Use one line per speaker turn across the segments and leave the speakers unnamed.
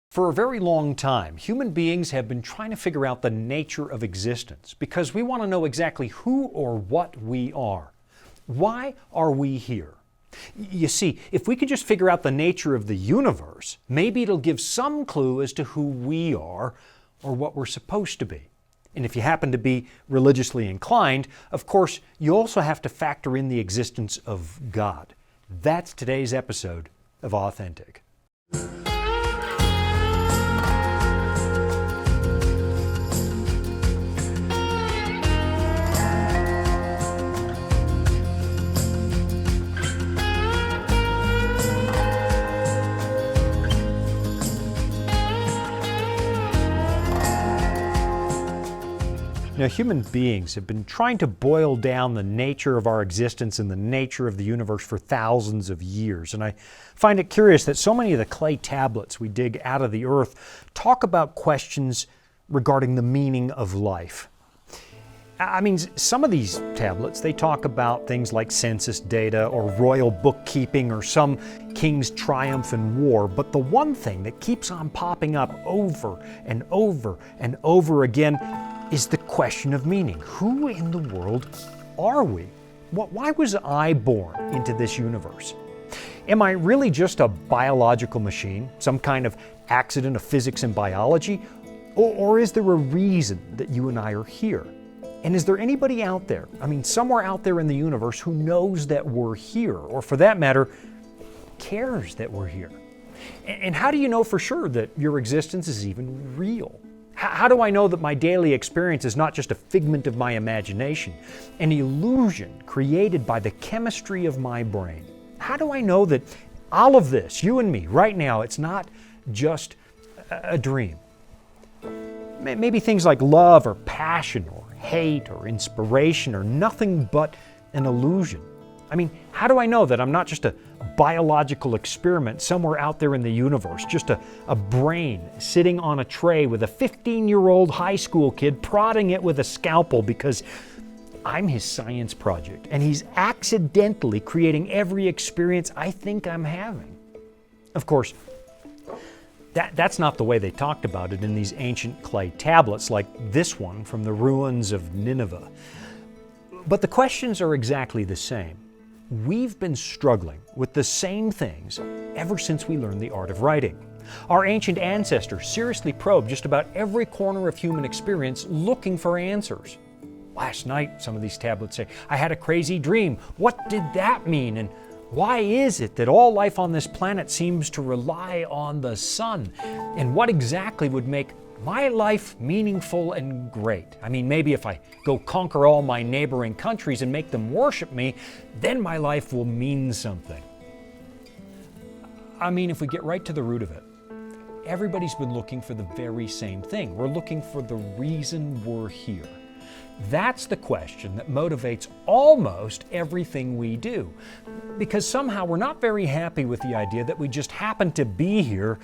For a very long time, human beings have been trying to figure out the nature of existence because we want to know exactly who or what we are. Why are we here? You see, if we could just figure out the nature of the universe, maybe it'll give some clue as to who we are or what we're supposed to be. And if you happen to be religiously inclined, of course, you also have to factor in the existence of God. That's today's episode of Authentic. Now, human beings have been trying to boil down the nature of our existence and the nature of the universe for thousands of years. And I find it curious that so many of the clay tablets we dig out of the earth talk about questions regarding the meaning of life. I mean, some of these tablets, they talk about things like census data or royal bookkeeping or some king's triumph in war. But the one thing that keeps on popping up over and over and over again is the question of meaning. Who in the world are we? Why was I born into this universe? Am I really just a biological machine, some kind of accident of physics and biology? Or is there a reason that you and I are here? And is there anybody out there, somewhere out there in the universe who knows that we're here, or for that matter, cares that we're here? And how do you know for sure that your existence is even real? How do I know that my daily experience is not just a figment of my imagination, an illusion created by the chemistry of my brain? How do I know that all of this, you and me, right now, it's not just a dream? Maybe things like love or passion or hate or inspiration are nothing but an illusion. How do I know that I'm not just a biological experiment somewhere out there in the universe, just a brain sitting on a tray with a 15-year-old high school kid prodding it with a scalpel because I'm his science project and he's accidentally creating every experience I think I'm having? Of course, that's not the way they talked about it in these ancient clay tablets like this one from the ruins of Nineveh. But the questions are exactly the same. We've been struggling with the same things ever since we learned the art of writing. Our ancient ancestors seriously probed just about every corner of human experience looking for answers. Last night, some of these tablets say, I had a crazy dream. What did that mean? And why is it that all life on this planet seems to rely on the sun? And what exactly would make my life meaningful and great? Maybe if I go conquer all my neighboring countries and make them worship me, then my life will mean something. If we get right to the root of it, everybody's been looking for the very same thing. We're looking for the reason we're here. That's the question that motivates almost everything we do. Because somehow we're not very happy with the idea that we just happen to be here,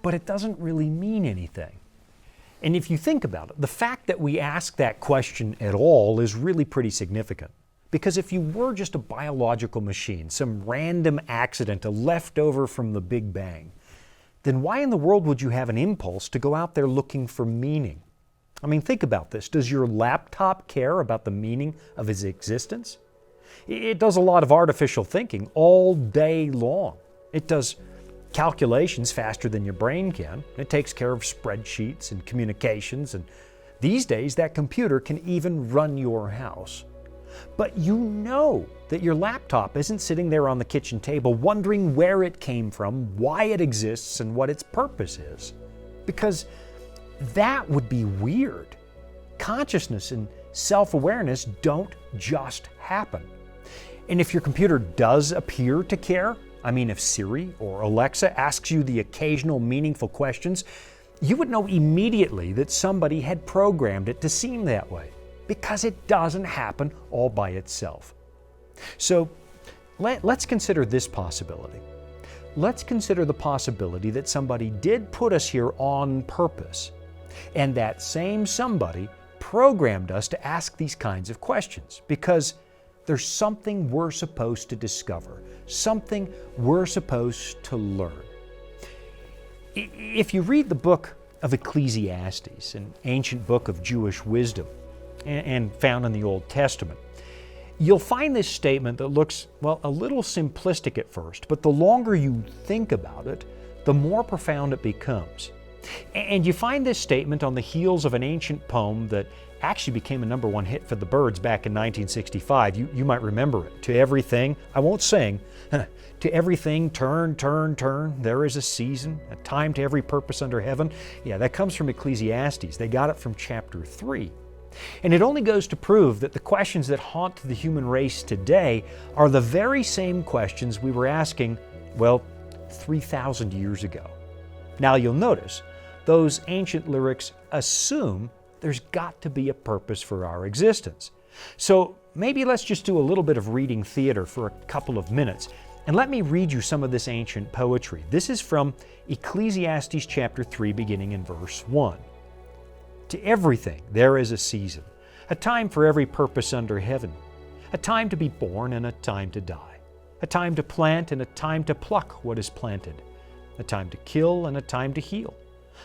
but it doesn't really mean anything. And if you think about it, the fact that we ask that question at all is really pretty significant. Because if you were just a biological machine, some random accident, a leftover from the Big Bang, then why in the world would you have an impulse to go out there looking for meaning? Think about this. Does your laptop care about the meaning of its existence? It does a lot of artificial thinking all day long. It does calculations faster than your brain can. It takes care of spreadsheets and communications, and these days that computer can even run your house. But you know that your laptop isn't sitting there on the kitchen table wondering where it came from, why it exists, and what its purpose is. Because that would be weird. Consciousness and self-awareness don't just happen. And if your computer does appear to care, if Siri or Alexa asks you the occasional meaningful questions, you would know immediately that somebody had programmed it to seem that way, because it doesn't happen all by itself. So let's consider this possibility. Let's consider the possibility that somebody did put us here on purpose, and that same somebody programmed us to ask these kinds of questions because there's something we're supposed to discover, something we're supposed to learn. If you read the book of Ecclesiastes, an ancient book of Jewish wisdom and found in the Old Testament, you'll find this statement that looks, well, a little simplistic at first, but the longer you think about it, the more profound it becomes. And you find this statement on the heels of an ancient poem that actually became a #1 hit for the Byrds back in 1965. You might remember it. To everything, I won't sing, to everything turn, turn, turn, there is a season, a time to every purpose under heaven. Yeah, that comes from Ecclesiastes. They got it from chapter 3. And it only goes to prove that the questions that haunt the human race today are the very same questions we were asking, well, 3,000 years ago. Now you'll notice, those ancient lyrics assume there's got to be a purpose for our existence. So maybe let's just do a little bit of reading theater for a couple of minutes, and let me read you some of this ancient poetry. This is from Ecclesiastes chapter 3, beginning in verse 1. To everything there is a season, a time for every purpose under heaven, a time to be born and a time to die, a time to plant and a time to pluck what is planted, a time to kill and a time to heal,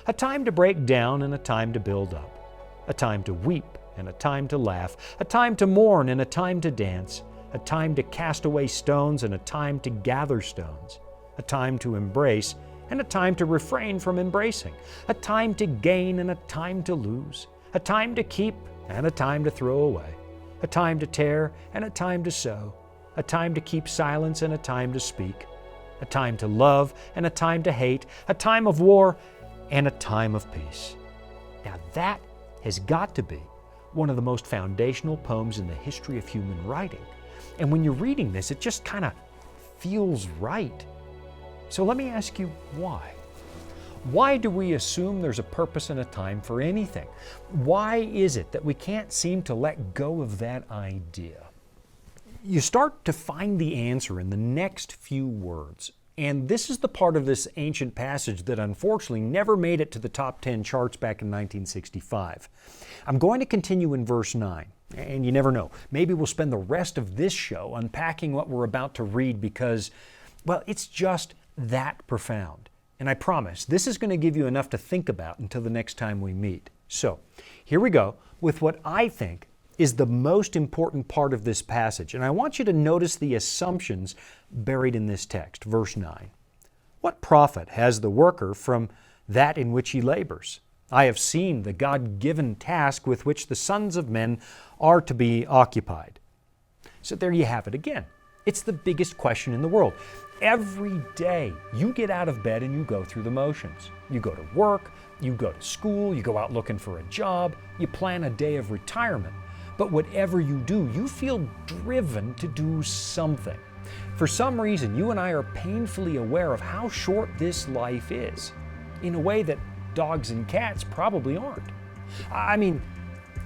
a time to break down and a time to build up, a time to weep and a time to laugh, a time to mourn and a time to dance, a time to cast away stones and a time to gather stones, a time to embrace and a time to refrain from embracing, a time to gain and a time to lose, a time to keep and a time to throw away, a time to tear and a time to sow, a time to keep silence and a time to speak, a time to love and a time to hate, a time of war and a time of peace. Now that has got to be one of the most foundational poems in the history of human writing. And when you're reading this, it just kind of feels right. So let me ask you why? Why do we assume there's a purpose and a time for anything? Why is it that we can't seem to let go of that idea? You start to find the answer in the next few words. And this is the part of this ancient passage that unfortunately never made it to the top 10 charts back in 1965. I'm going to continue in verse 9. And you never know. Maybe we'll spend the rest of this show unpacking what we're about to read because, well, it's just that profound. And I promise, this is going to give you enough to think about until the next time we meet. So, here we go with what I think is the most important part of this passage. And I want you to notice the assumptions buried in this text. Verse 9. What profit has the worker from that in which he labors? I have seen the God-given task with which the sons of men are to be occupied. So there you have it again. It's the biggest question in the world. Every day you get out of bed and you go through the motions. You go to work, you go to school, you go out looking for a job, you plan a day of retirement. But whatever you do, you feel driven to do something. For some reason, you and I are painfully aware of how short this life is, in a way that dogs and cats probably aren't. I mean,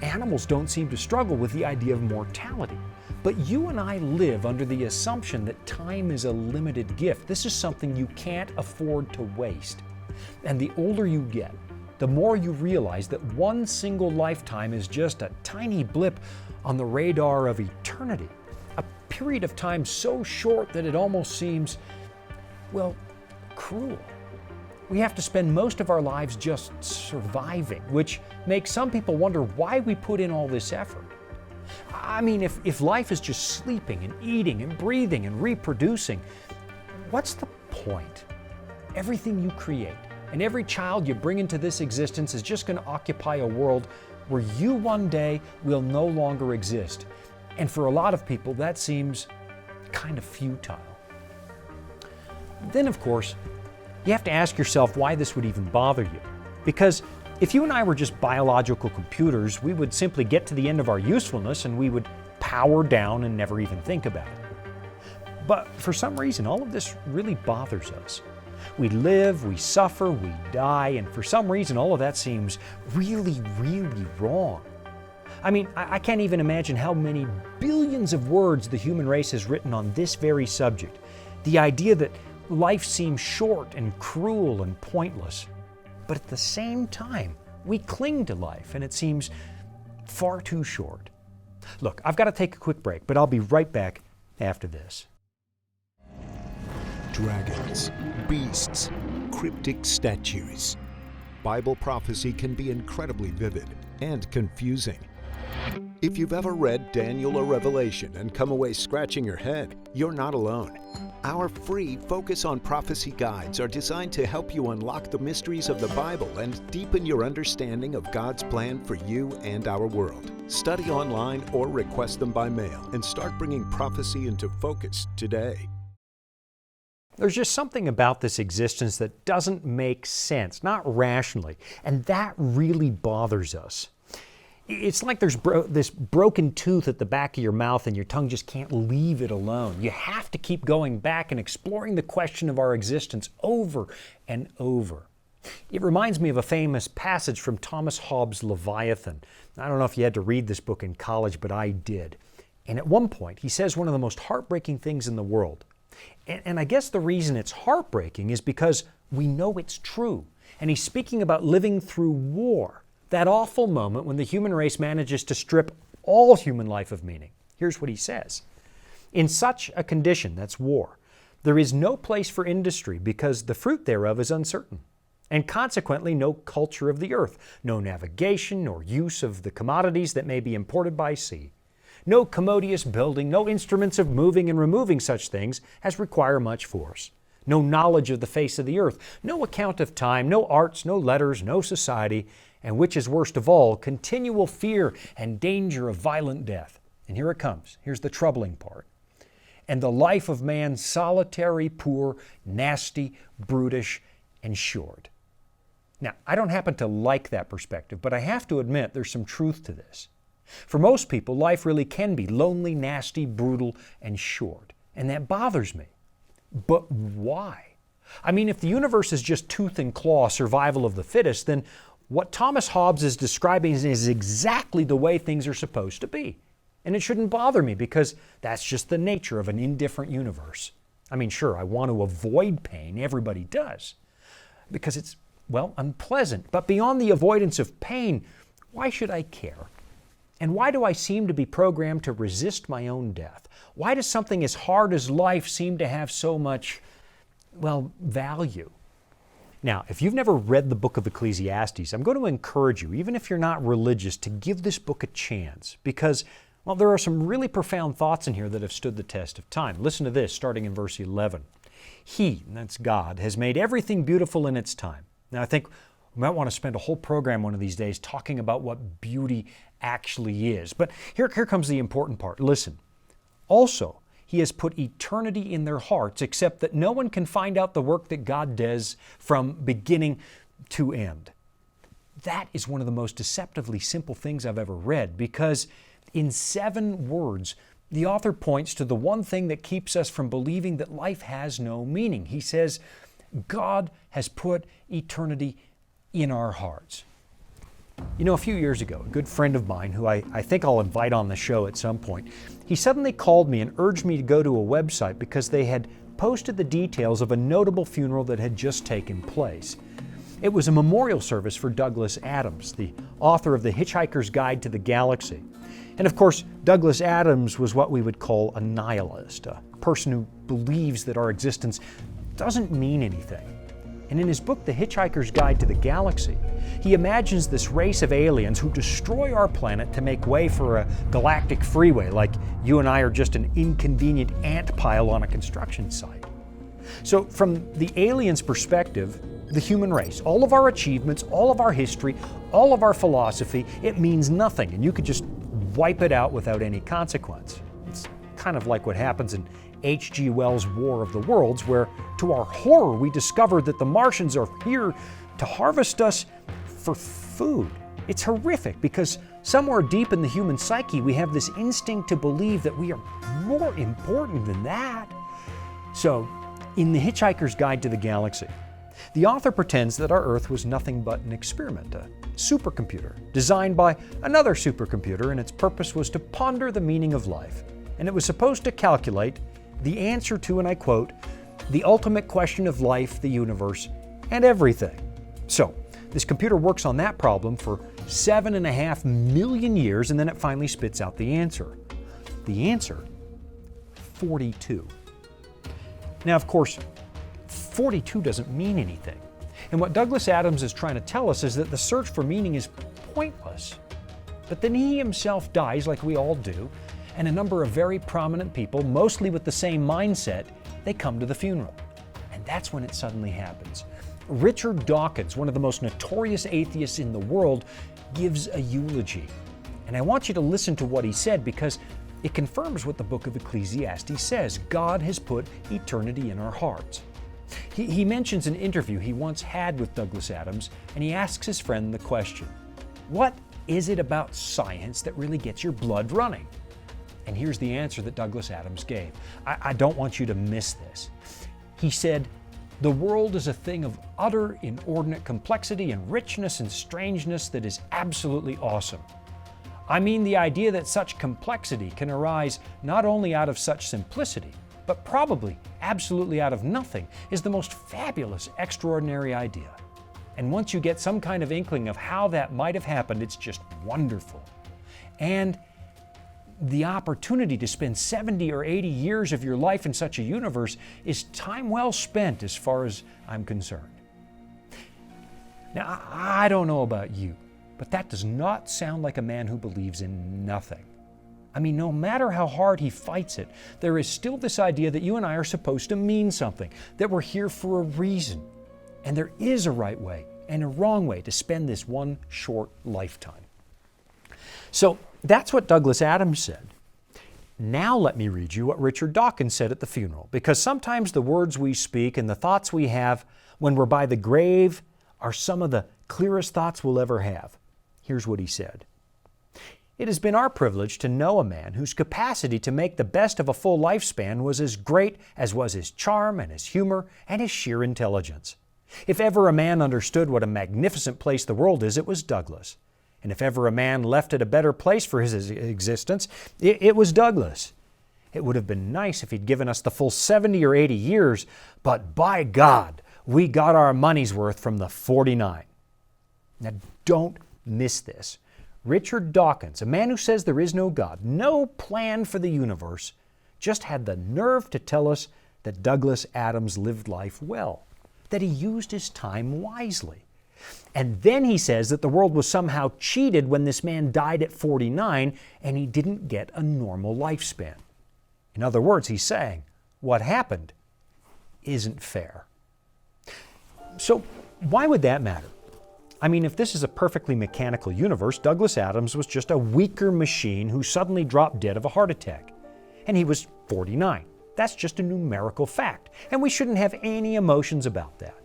animals don't seem to struggle with the idea of mortality. But you and I live under the assumption that time is a limited gift. This is something you can't afford to waste. And the older you get, the more you realize that one single lifetime is just a tiny blip on the radar of eternity. A period of time so short that it almost seems, well, cruel. We have to spend most of our lives just surviving, which makes some people wonder why we put in all this effort. I mean, if life is just sleeping and eating and breathing and reproducing, what's the point? Everything you create and every child you bring into this existence is just going to occupy a world where you one day will no longer exist. And for a lot of people, that seems kind of futile. Then, of course, you have to ask yourself why this would even bother you. Because if you and I were just biological computers, we would simply get to the end of our usefulness and we would power down and never even think about it. But for some reason, all of this really bothers us. We live, we suffer, we die, and for some reason, all of that seems really, really wrong. I mean, I can't even imagine how many billions of words the human race has written on this very subject. The idea that life seems short and cruel and pointless. But at the same time, we cling to life and it seems far too short. Look, I've got to take a quick break, but I'll be right back after this.
Dragons, beasts, cryptic statues. Bible prophecy can be incredibly vivid and confusing. If you've ever read Daniel or Revelation and come away scratching your head, you're not alone. Our free Focus on Prophecy guides are designed to help you unlock the mysteries of the Bible and deepen your understanding of God's plan for you and our world. Study online or request them by mail and start bringing prophecy into focus today.
There's just something about this existence that doesn't make sense, not rationally, and that really bothers us. It's like there's this broken tooth at the back of your mouth and your tongue just can't leave it alone. You have to keep going back and exploring the question of our existence over and over. It reminds me of a famous passage from Thomas Hobbes' Leviathan. I don't know if you had to read this book in college, but I did. And at one point, he says one of the most heartbreaking things in the world. And I guess the reason it's heartbreaking is because we know it's true. And he's speaking about living through war. That awful moment when the human race manages to strip all human life of meaning. Here's what he says. In such a condition, that's war, there is no place for industry because the fruit thereof is uncertain, and consequently no culture of the earth, no navigation nor use of the commodities that may be imported by sea. No commodious building, no instruments of moving and removing such things as require much force. No knowledge of the face of the earth, no account of time, no arts, no letters, no society, and which is worst of all, continual fear and danger of violent death. And here it comes. Here's the troubling part. And the life of man solitary, poor, nasty, brutish, and short. Now, I don't happen to like that perspective, but I have to admit there's some truth to this. For most people, life really can be lonely, nasty, brutal, and short. And that bothers me. But why? I mean, if the universe is just tooth and claw survival of the fittest, then what Thomas Hobbes is describing is exactly the way things are supposed to be. And it shouldn't bother me because that's just the nature of an indifferent universe. I mean, sure, I want to avoid pain. Everybody does. Because it's, well, unpleasant. But beyond the avoidance of pain, why should I care? And why do I seem to be programmed to resist my own death? Why does something as hard as life seem to have so much, well, value? Now, if you've never read the book of Ecclesiastes, I'm going to encourage you, even if you're not religious, to give this book a chance because, well, there are some really profound thoughts in here that have stood the test of time. Listen to this, starting in verse 11. He, and that's God, has made everything beautiful in its time. Now, I think we might want to spend a whole program one of these days talking about what beauty actually is. But here comes the important part. Listen. Also, He has put eternity in their hearts, except that no one can find out the work that God does from beginning to end. That is one of the most deceptively simple things I've ever read, because in 7 words, the author points to the one thing that keeps us from believing that life has no meaning. He says, God has put eternity in our hearts. You know, a few years ago, a good friend of mine, who I think I'll invite on the show at some point, he suddenly called me and urged me to go to a website because they had posted the details of a notable funeral that had just taken place. It was a memorial service for Douglas Adams, the author of The Hitchhiker's Guide to the Galaxy. And of course, Douglas Adams was what we would call a nihilist, a person who believes that our existence doesn't mean anything. And in his book, The Hitchhiker's Guide to the Galaxy, he imagines this race of aliens who destroy our planet to make way for a galactic freeway, like you and I are just an inconvenient ant pile on a construction site. So from the aliens' perspective, the human race, all of our achievements, all of our history, all of our philosophy, it means nothing, and you could just wipe it out without any consequence. It's kind of like what happens in H.G. Wells' War of the Worlds, where to our horror we discover that the Martians are here to harvest us for food. It's horrific because somewhere deep in the human psyche we have this instinct to believe that we are more important than that. So, in The Hitchhiker's Guide to the Galaxy, the author pretends that our Earth was nothing but an experiment, a supercomputer designed by another supercomputer, and its purpose was to ponder the meaning of life. And it was supposed to calculate the answer to, and I quote, the ultimate question of life, the universe, and everything. So, this computer works on that problem for 7.5 million years, and then it finally spits out the answer. The answer, 42. Now, of course, 42 doesn't mean anything. And what Douglas Adams is trying to tell us is that the search for meaning is pointless. But then he himself dies, like we all do, and a number of very prominent people, mostly with the same mindset, they come to the funeral. And that's when it suddenly happens. Richard Dawkins, one of the most notorious atheists in the world, gives a eulogy. And I want you to listen to what he said because it confirms what the book of Ecclesiastes says. God has put eternity in our hearts. He mentions an interview he once had with Douglas Adams, and he asks his friend the question, what is it about science that really gets your blood running? And here's the answer that Douglas Adams gave. I don't want you to miss this. He said, the world is a thing of utter inordinate complexity and richness and strangeness that is absolutely awesome. I mean the idea that such complexity can arise not only out of such simplicity, but probably absolutely out of nothing is the most fabulous, extraordinary idea. And once you get some kind of inkling of how that might have happened, it's just wonderful. And the opportunity to spend 70 or 80 years of your life in such a universe is time well spent as far as I'm concerned. Now, I don't know about you, but that does not sound like a man who believes in nothing. I mean, no matter how hard he fights it, there is still this idea that you and I are supposed to mean something, that we're here for a reason. And there is a right way and a wrong way to spend this one short lifetime. So that's what Douglas Adams said. Now let me read you what Richard Dawkins said at the funeral, because sometimes the words we speak and the thoughts we have when we're by the grave are some of the clearest thoughts we'll ever have. Here's what he said. It has been our privilege to know a man whose capacity to make the best of a full lifespan was as great as was his charm and his humor and his sheer intelligence. If ever a man understood what a magnificent place the world is, it was Douglas. And if ever a man left it a better place for his existence, it was Douglas. It would have been nice if he'd given us the full 70 or 80 years, but by God, we got our money's worth from the 49. Now don't miss this. Richard Dawkins, a man who says there is no God, no plan for the universe, just had the nerve to tell us that Douglas Adams lived life well, that he used his time wisely. And then he says that the world was somehow cheated when this man died at 49 and he didn't get a normal lifespan. In other words, he's saying what happened isn't fair. So why would that matter? I mean, if this is a perfectly mechanical universe, Douglas Adams was just a weaker machine who suddenly dropped dead of a heart attack. And he was 49. That's just a numerical fact, and we shouldn't have any emotions about that.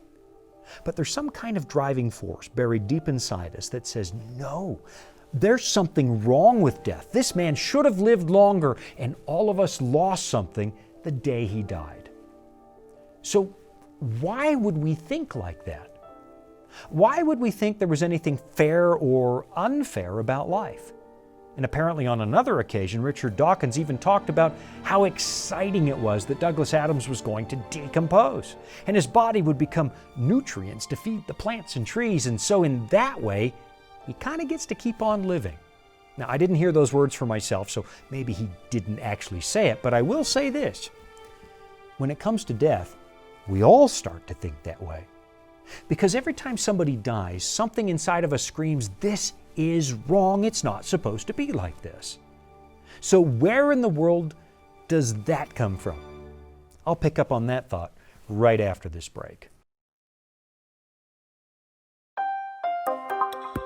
But there's some kind of driving force buried deep inside us that says, no, there's something wrong with death. This man should have lived longer, and all of us lost something the day he died. So why would we think like that? Why would we think there was anything fair or unfair about life? And apparently on another occasion, Richard Dawkins even talked about how exciting it was that Douglas Adams was going to decompose, and his body would become nutrients to feed the plants and trees, and so in that way, he kind of gets to keep on living. Now, I didn't hear those words for myself, so maybe he didn't actually say it, but I will say this. When it comes to death, we all start to think that way. Because every time somebody dies, something inside of us screams, this is wrong. It's not supposed to be like this. So where in the world does that come from? I'll pick up on that thought right after this break.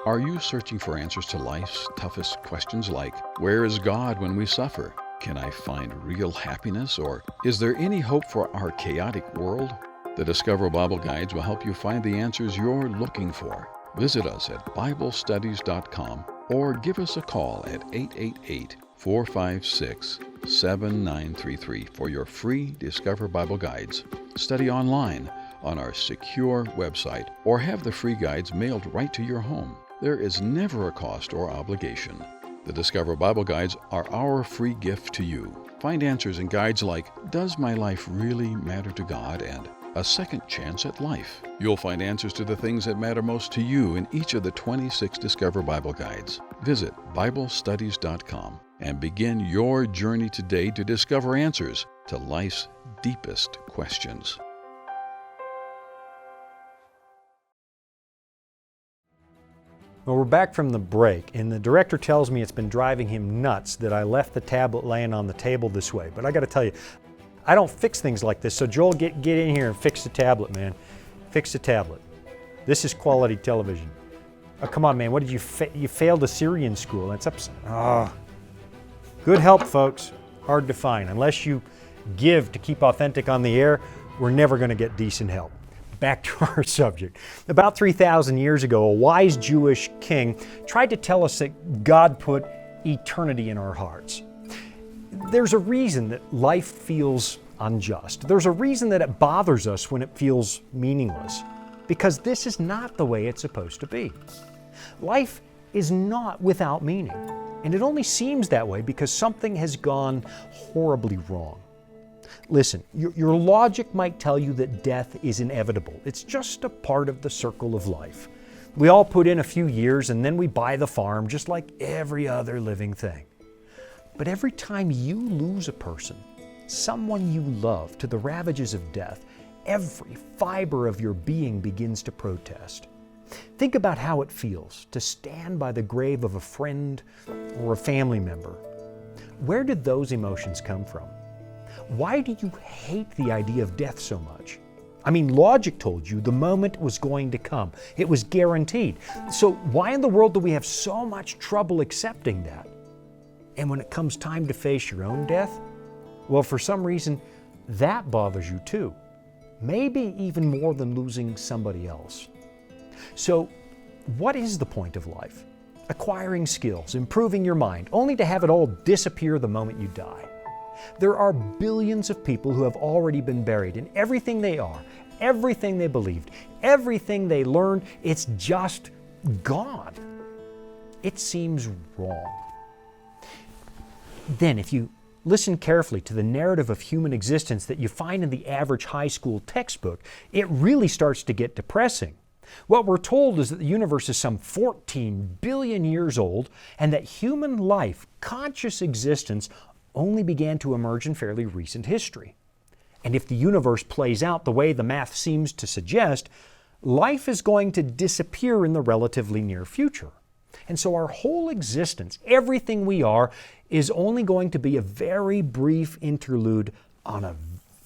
Are you searching for answers to life's toughest questions like, where is God when we suffer? Can I find real happiness? Or is there any hope for our chaotic world? The Discover Bible Guides will help you find the answers you're looking for. Visit us at BibleStudies.com or give us a call at 888-456-7933 for your free Discover Bible Guides. Study online on our secure website or have the free guides mailed right to your home. There is never a cost or obligation. The Discover Bible Guides are our free gift to you. Find answers in guides like, does my life really matter to God? And a second chance at life. You'll find answers to the things that matter most to you in each of the 26 Discover Bible Guides. Visit BibleStudies.com and begin your journey today to discover answers to life's deepest questions.
Well, we're back from the break, and the director tells me it's been driving him nuts that I left the tablet laying on the table this way. But I got to tell you, I don't fix things like this. So Joel, get in here and fix the tablet, man. Fix the tablet. This is quality television. Oh, come on, man. What did you you failed Assyrian school? That's good help, folks. Hard to find. Unless you give to keep authentic on the air, we're never going to get decent help. Back to our subject. About 3,000 years ago, a wise Jewish king tried to tell us that God put eternity in our hearts. There's a reason that life feels unjust. There's a reason that it bothers us when it feels meaningless. Because this is not the way it's supposed to be. Life is not without meaning. And it only seems that way because something has gone horribly wrong. Listen, your logic might tell you that death is inevitable. It's just a part of the circle of life. We all put in a few years and then we buy the farm just like every other living thing. But every time you lose a person, someone you love, to the ravages of death, every fiber of your being begins to protest. Think about how it feels to stand by the grave of a friend or a family member. Where did those emotions come from? Why do you hate the idea of death so much? I mean, logic told you the moment was going to come. It was guaranteed. So why in the world do we have so much trouble accepting that? And when it comes time to face your own death, well, for some reason, that bothers you too. Maybe even more than losing somebody else. So, what is the point of life? Acquiring skills, improving your mind, only to have it all disappear the moment you die. There are billions of people who have already been buried, and everything they are, everything they believed, everything they learned, it's just gone. It seems wrong. Then, if you listen carefully to the narrative of human existence that you find in the average high school textbook, it really starts to get depressing. What we're told is that the universe is some 14 billion years old and that human life, conscious existence, only began to emerge in fairly recent history. And if the universe plays out the way the math seems to suggest, life is going to disappear in the relatively near future. And so our whole existence, everything we are, is only going to be a very brief interlude on a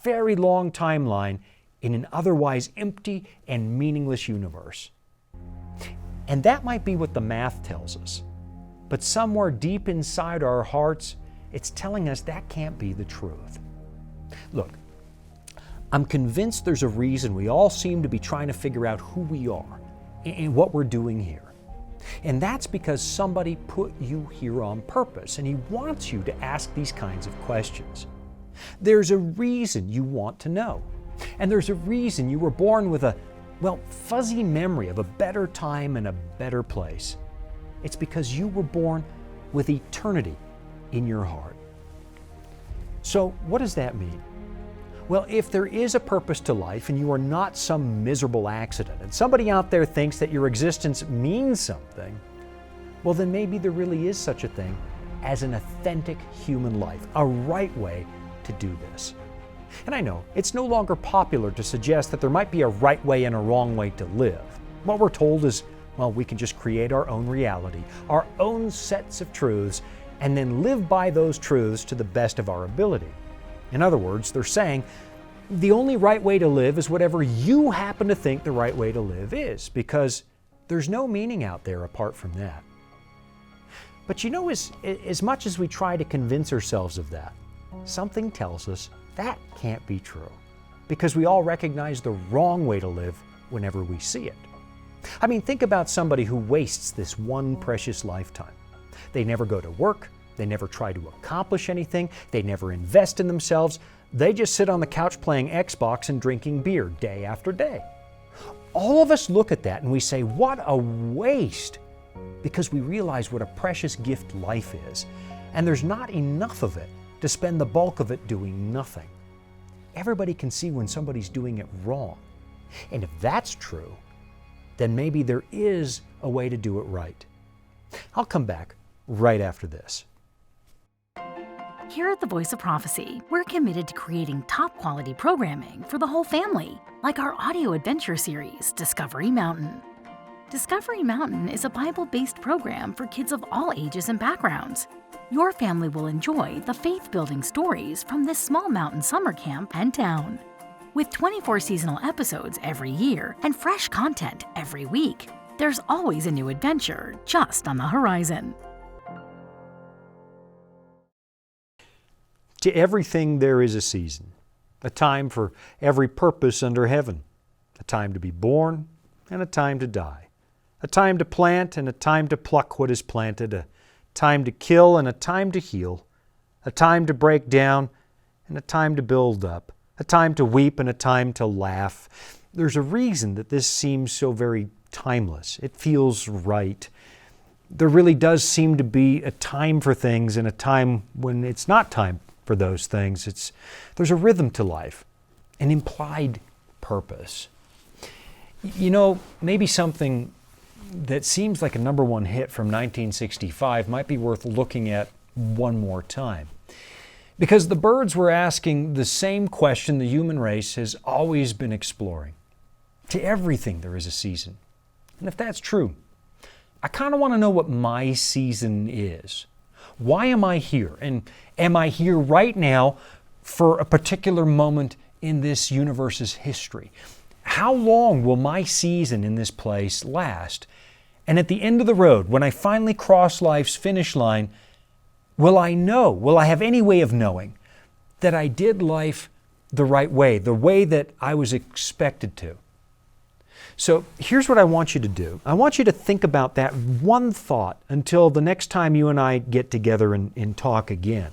very long timeline in an otherwise empty and meaningless universe. And that might be what the math tells us. But somewhere deep inside our hearts, it's telling us that can't be the truth. Look, I'm convinced there's a reason we all seem to be trying to figure out who we are and what we're doing here. And that's because somebody put you here on purpose, and he wants you to ask these kinds of questions. There's a reason you want to know. And there's a reason you were born with a, fuzzy memory of a better time and a better place. It's because you were born with eternity in your heart. So what does that mean? Well, if there is a purpose to life and you are not some miserable accident, and somebody out there thinks that your existence means something, well, then maybe there really is such a thing as an authentic human life, a right way to do this. And I know it's no longer popular to suggest that there might be a right way and a wrong way to live. What we're told is, we can just create our own reality, our own sets of truths, and then live by those truths to the best of our ability. In other words, they're saying the only right way to live is whatever you happen to think the right way to live is, because there's no meaning out there apart from that. But as much as we try to convince ourselves of that, something tells us that can't be true, because we all recognize the wrong way to live whenever we see it. I mean, think about somebody who wastes this one precious lifetime. They never go to work, they never try to accomplish anything, they never invest in themselves, they just sit on the couch playing Xbox and drinking beer day after day. All of us look at that and we say, what a waste, because we realize what a precious gift life is, and there's not enough of it to spend the bulk of it doing nothing. Everybody can see when somebody's doing it wrong. And if that's true, then maybe there is a way to do it right. I'll come back right after this.
Here at the Voice of Prophecy, we're committed to creating top-quality programming for the whole family, like our audio adventure series, Discovery Mountain. Discovery Mountain is a Bible-based program for kids of all ages and backgrounds. Your family will enjoy the faith-building stories from this small mountain summer camp and town. With 24 seasonal episodes every year and fresh content every week, there's always a new adventure just on the horizon.
To everything there is a season, a time for every purpose under heaven, a time to be born and a time to die, a time to plant and a time to pluck what is planted, a time to kill and a time to heal, a time to break down and a time to build up, a time to weep and a time to laugh. There's a reason that this seems so very timeless. It feels right. There really does seem to be a time for things and a time when it's not time for those things. There's a rhythm to life, an implied purpose. You know, maybe something that seems like a number one hit from 1965 might be worth looking at one more time. Because the Byrds were asking the same question the human race has always been exploring. To everything there is a season. And if that's true, I kind of want to know what my season is. Why am I here? And am I here right now for a particular moment in this universe's history? How long will my season in this place last? And at the end of the road, when I finally cross life's finish line, will I have any way of knowing that I did life the right way, the way that I was expected to? So here's what I want you to do. I want you to think about that one thought until the next time you and I get together and talk again.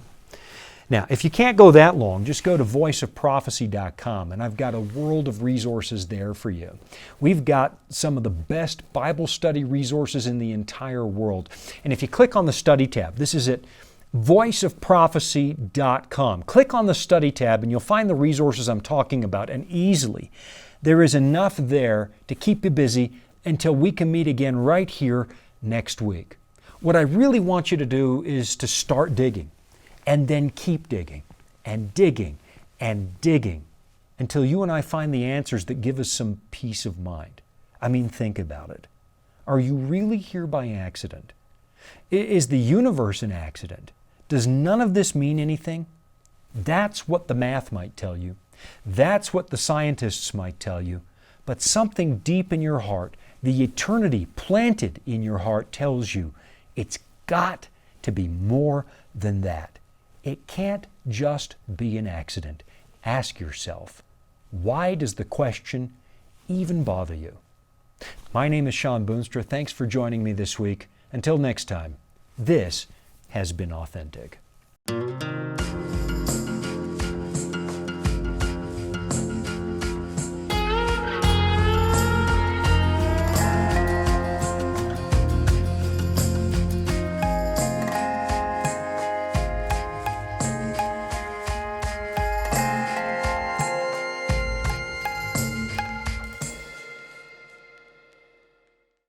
Now, if you can't go that long, just go to voiceofprophecy.com, and I've got a world of resources there for you. We've got some of the best Bible study resources in the entire world. And if you click on the study tab, this is at voiceofprophecy.com. Click on the study tab and you'll find the resources I'm talking about, and easily there is enough there to keep you busy until we can meet again right here next week. What I really want you to do is to start digging and then keep digging and digging and digging until you and I find the answers that give us some peace of mind. I mean, think about it. Are you really here by accident? Is the universe an accident? Does none of this mean anything? That's what the math might tell you. That's what the scientists might tell you. But something deep in your heart, the eternity planted in your heart, tells you it's got to be more than that. It can't just be an accident. Ask yourself, why does the question even bother you? My name is Shawn Boonstra. Thanks for joining me this week. Until next time, this has been Authentic.